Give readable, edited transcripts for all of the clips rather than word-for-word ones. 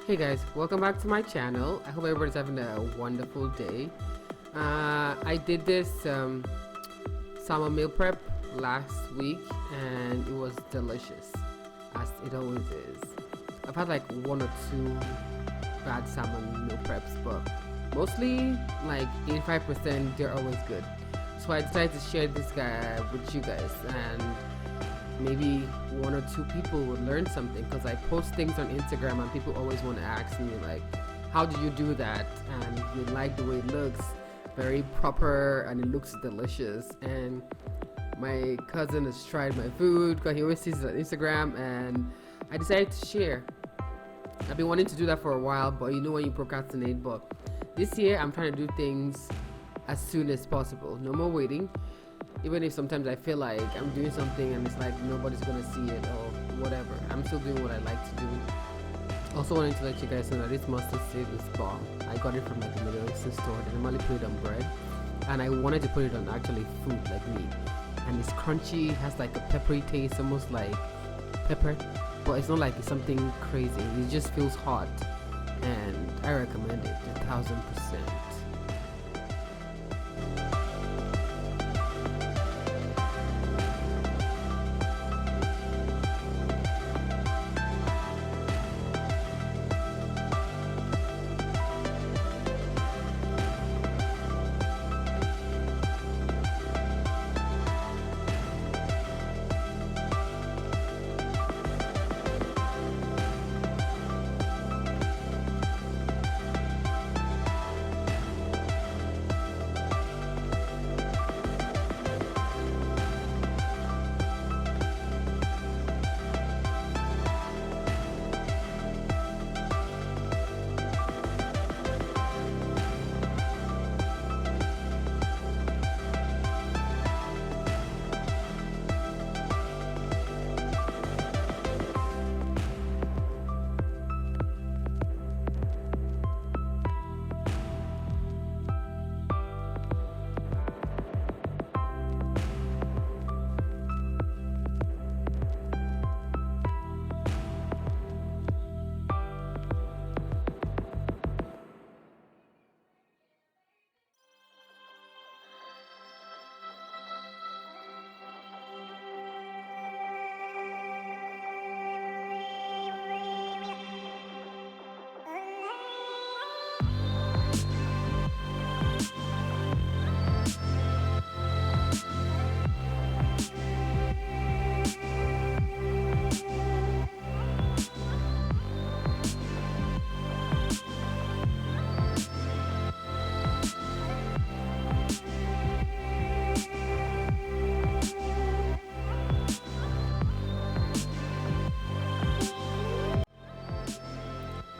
Hey guys, welcome back to my channel. I hope everybody's having a wonderful day. I did this salmon meal prep last week and it was delicious, as it always is. I've had like one or two bad salmon meal preps, but mostly like 85% they're always good. So I decided to share this guy with you guys, and maybe one or two people would learn something, because I post things on Instagram and people always want to ask me like, how do you do that? And you like the way it looks, very proper, and it looks delicious. And my cousin has tried my food because he always sees it on Instagram, and I decided to share. I've been wanting to do that for a while, but you know when you procrastinate. But this year I'm trying to do things as soon as possible, no more waiting. Even if sometimes I feel like I'm doing something and it's like nobody's gonna see it or whatever, I'm still doing what I like to do. Also wanted to let you guys know that this mustard seed is bomb. I got it from like a Middle Eastern store. They normally put it on bread, and I wanted to put it on actually food like meat. And it's crunchy, has like a peppery taste, almost like pepper, but it's not like it's something crazy. It just feels hot, and I recommend it 1000%.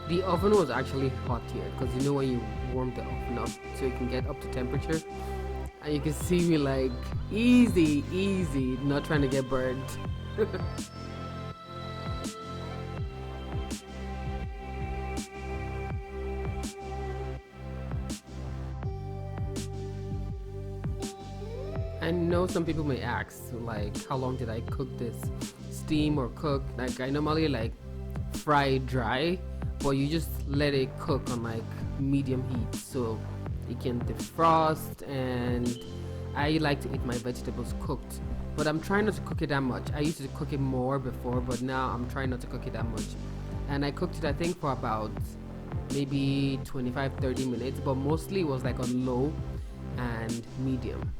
The oven was actually hot here, because you know when you warm the oven up so you can get up to temperature, and you can see me like easy, not trying to get burned. I know some people may ask like, how long did I cook this? Steam or cook? Like I normally like fry it dry, but you just let it cook on like medium heat so it can defrost. And I like to eat my vegetables cooked, but I'm trying not to cook it that much. I used to cook it more before, but now I'm trying not to cook it that much. And I cooked it, I think, for about maybe 25-30 minutes, but mostly it was like on low and medium.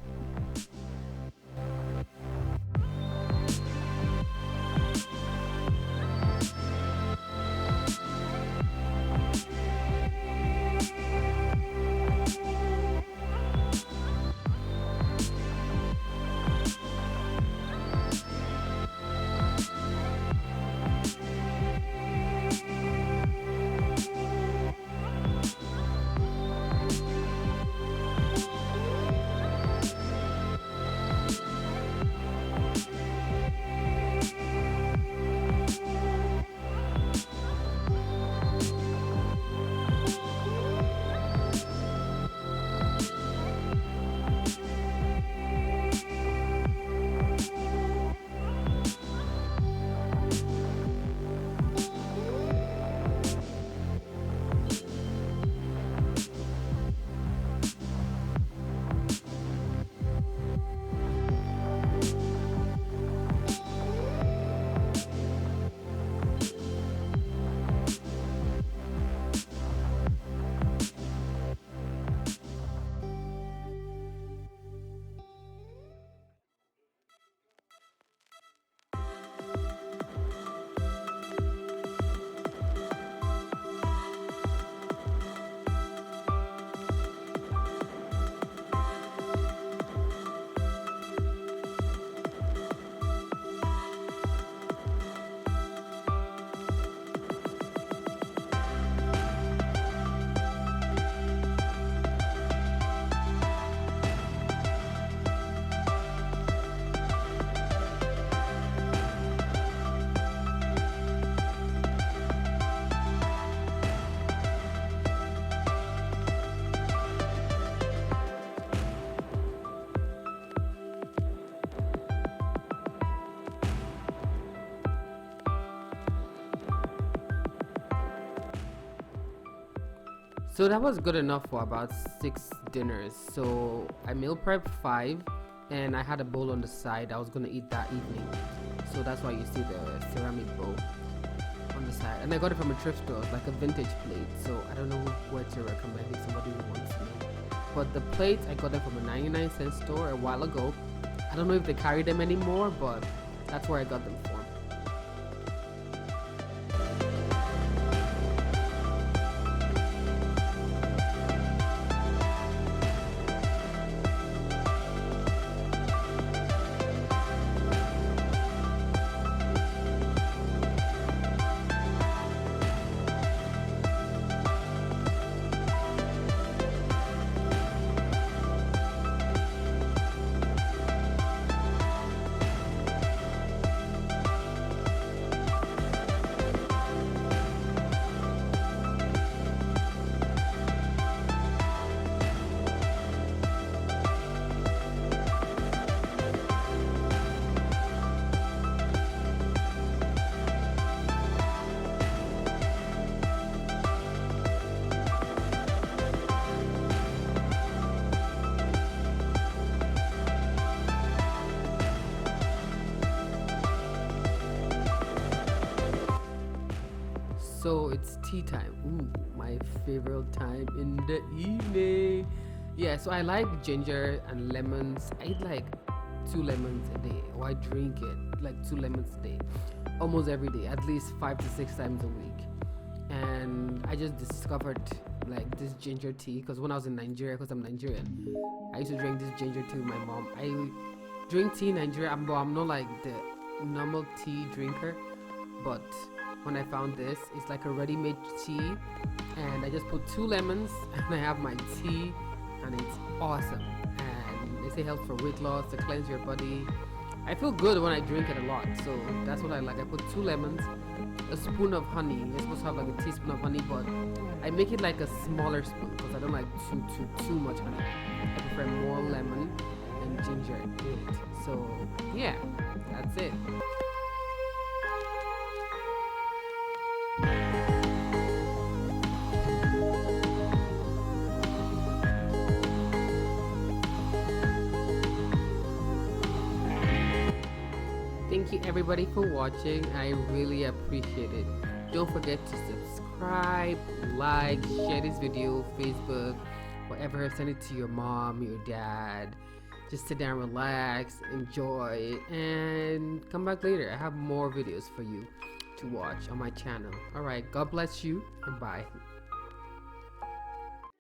So that was good enough for about 6 dinners. So I meal prepped 5, and I had a bowl on the side I was gonna eat that evening. So that's why you see the ceramic bowl on the side. And I got it from a thrift store, it's like a vintage plate. So I don't know where to recommend if somebody who wants to know. But the plates, I got them from a 99-cent store a while ago. I don't know if they carry them anymore, but that's where I got them from. So it's tea time. Ooh, my favorite time in the evening. Yeah, so I like ginger and lemons. I eat like 2 lemons a day, or I drink it like 2 lemons a day, almost every day, at least 5 to 6 times a week. And I just discovered like this ginger tea because when I was in Nigeria, because I'm Nigerian, I used to drink this ginger tea with my mom. I drink tea in Nigeria, but I'm not like the normal tea drinker. But when I found this, it's like a ready-made tea, and I just put 2 lemons and I have my tea, and it's awesome. And they say helps for weight loss, to cleanse your body. I feel good when I drink it a lot, so that's what I like. I put 2 lemons, a spoon of honey. You're supposed to have like a teaspoon of honey, but I make it like a smaller spoon because I don't like too much honey. I prefer more lemon and ginger in it. So yeah, that's it. Thank you everybody for watching. I really appreciate it. Don't forget to subscribe, like, share this video, Facebook, whatever. Send it to your mom, your dad. Just sit down, relax, enjoy, and come back later. I have more videos for you to watch on my channel. Alright, God bless you, and bye.